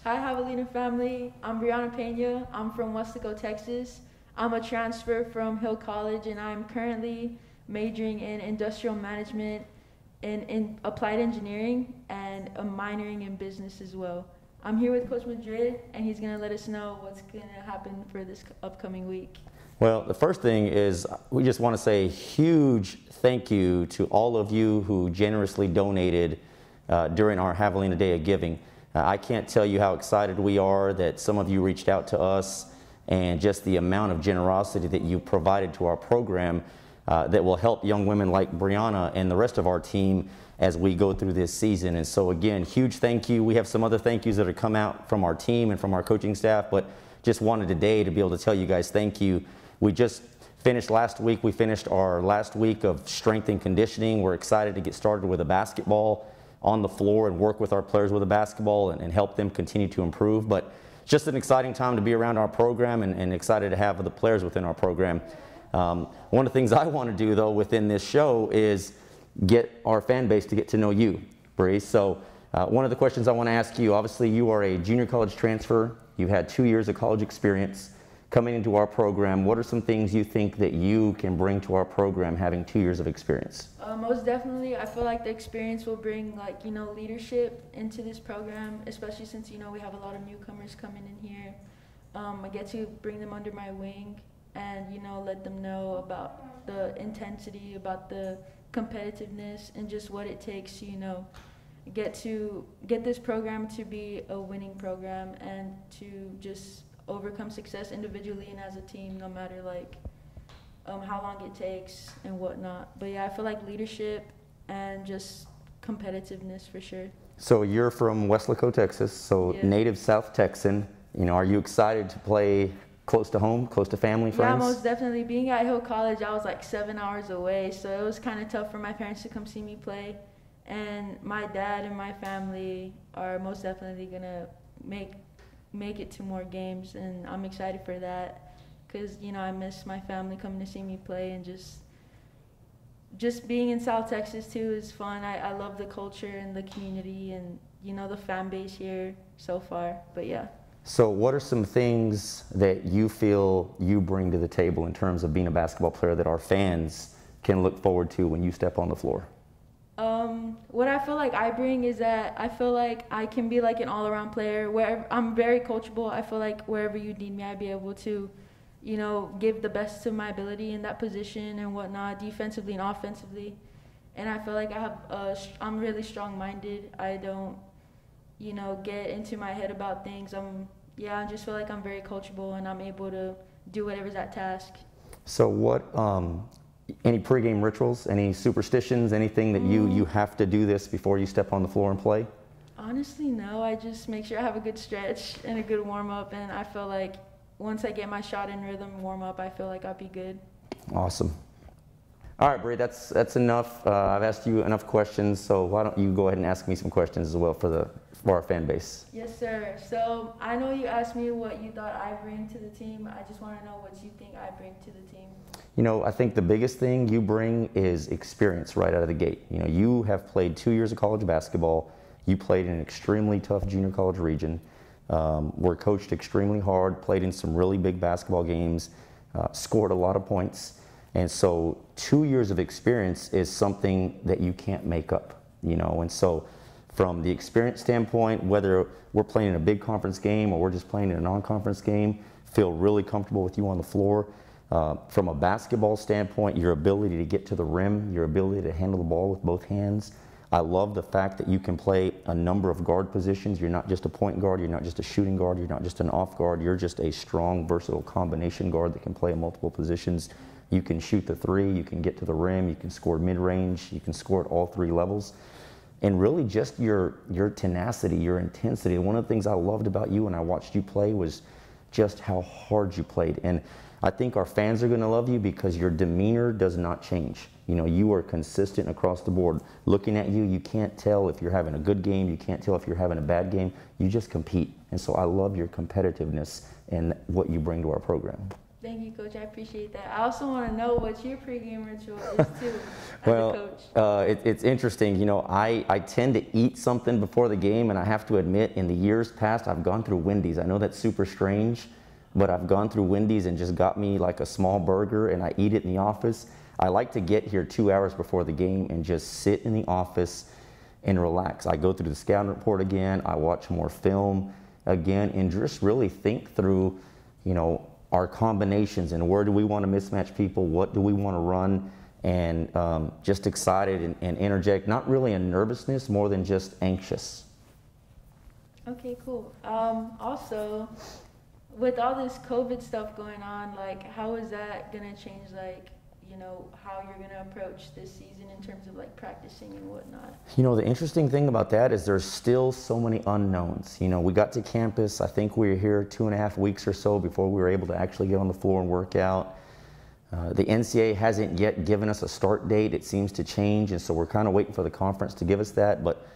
Hi, Javelina family. I'm Brianna Pena. I'm from Weslaco, Texas. I'm a transfer from Hill College, and I'm currently majoring in industrial management and in applied engineering and a minoring in business as well. I'm here with Coach Madrid, and he's going to let us know what's going to happen for this upcoming week. Well, the first thing is we just want to say a huge thank you to all of you who generously donated during our Javelina Day of Giving. I can't tell you how excited we are that some of you reached out to us, and just the amount of generosity that you provided to our program that will help young women like Brianna and the rest of our team as we go through this season. And so again, huge thank you. We have some other thank yous that have come out from our team and from our coaching staff, but just wanted today to be able to tell you guys thank you. We just finished last week. We finished our last week of strength and conditioning. We're excited to get started with a basketball on the floor and work with our players with a basketball and help them continue to improve. But just an exciting time to be around our program and excited to have the players within our program. One of the things I want to do though within this show is get our fan base to get to know you, Bree. So one of the questions I want to ask you, obviously you are a junior college transfer. You've had 2 years of college experience. Coming into our program, what are some things you think that you can bring to our program having 2 years of experience? Most definitely, I feel like the experience will bring leadership into this program, especially since, we have a lot of newcomers coming in here. I get to bring them under my wing and, let them know about the intensity, about the competitiveness and just what it takes to, get this program to be a winning program and to just overcome success individually and as a team, no matter how long it takes and whatnot. But yeah, I feel like leadership and just competitiveness for sure. So you're from Weslaco, Texas, so yeah. Native South Texan. Are you excited to play close to home, close to family, friends? Yeah, most definitely. Being at Hill College, I was 7 hours away, so it was kind of tough for my parents to come see me play. And my dad and my family are most definitely gonna make it to more games, and I'm excited for that because I miss my family coming to see me play, and just being in South Texas too is fun. I love the culture and the community and the fan base here so far. But yeah. So what are some things that you feel you bring to the table in terms of being a basketball player that our fans can look forward to when you step on the floor? What I feel like I bring is that I feel like I can be an all-around player. Where I'm very coachable. I feel like wherever you need me, I'd be able to, give the best of my ability in that position and whatnot, defensively and offensively. And I feel like I'm really strong-minded. I don't, get into my head about things. I just feel like I'm very coachable and I'm able to do whatever's at task. So what? Any pregame rituals, any superstitions, anything that you have to do this before you step on the floor and play? Honestly, no. I just make sure I have a good stretch and a good warm-up, and I feel like once I get my shot in rhythm, warm-up, I feel like I'll be good. Awesome. All right, Bree, that's enough. I've asked you enough questions, so why don't you go ahead and ask me some questions as well for our fan base. Yes, sir. So I know you asked me what you thought I bring to the team. I just want to know what you think I bring to the team. I think the biggest thing you bring is experience right out of the gate. You have played 2 years of college basketball. You played in an extremely tough junior college region. Were coached extremely hard, played in some really big basketball games, scored a lot of points. And so 2 years of experience is something that you can't make up, And so from the experience standpoint, whether we're playing in a big conference game or we're just playing in a non-conference game, feel really comfortable with you on the floor. From a basketball standpoint, your ability to get to the rim, your ability to handle the ball with both hands. I love the fact that you can play a number of guard positions. You're not just a point guard, you're not just a shooting guard, you're not just an off guard, you're just a strong, versatile combination guard that can play in multiple positions. You can shoot the three, you can get to the rim, you can score mid-range, you can score at all three levels. And really just your tenacity, your intensity. One of the things I loved about you when I watched you play was just how hard you played. And I think our fans are going to love you because your demeanor does not change. You are consistent across the board. Looking at you, you can't tell if you're having a good game. You can't tell if you're having a bad game. You just compete. And so I love your competitiveness and what you bring to our program. Thank you, Coach. I appreciate that. I also want to know what your pregame ritual is too, as Well, a coach. it's interesting. You know, I tend to eat something before the game, and I have to admit, in the years past, I've gone through Wendy's. I know that's super strange, but I've gone through Wendy's and just got me like a small burger, and I eat it in the office. I like to get here 2 hours before the game and just sit in the office and relax. I go through the scouting report again. I watch more film again, and just really think through, you know, our combinations and where do we want to mismatch people, what do we want to run, and just excited and energetic, not really a nervousness, more than just anxious. Okay, cool. Also, with all this COVID stuff going on, like, how is that gonna change, like, you know, how you're gonna approach this season in terms of like practicing and whatnot? You know, the interesting thing about that is there's still so many unknowns. You know, we got to campus, I think we were here 2.5 weeks or so before we were able to actually get on the floor and work out. The NCAA hasn't yet given us a start date. It seems to change, and so we're kind of waiting for the conference to give us that. But,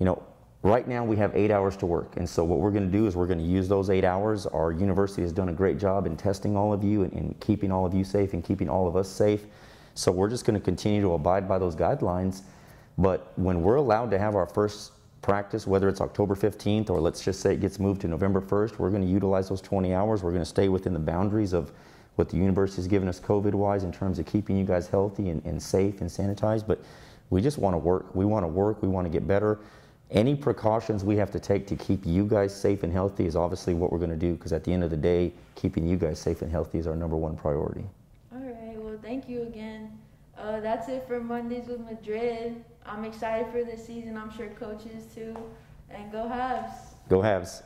you know, right now we have 8 hours to work, and so what we're going to do is we're going to use those 8 hours. Our university has done a great job in testing all of you and keeping all of you safe and keeping all of us safe. So we're just going to continue to abide by those guidelines. But when we're allowed to have our first practice, whether it's October 15th or let's just say it gets moved to November 1st, we're going to utilize those 20 hours. We're going to stay within the boundaries of what the university has given us COVID-wise in terms of keeping you guys healthy and safe and sanitized. But we just want to work. We want to work. We want to get better. Any precautions we have to take to keep you guys safe and healthy is obviously what we're going to do, because at the end of the day, keeping you guys safe and healthy is our #1 priority. All right, well, thank you again. That's it for Mondays with Madrid. I'm excited for this season. I'm sure coaches too. And go Habs. Go Habs.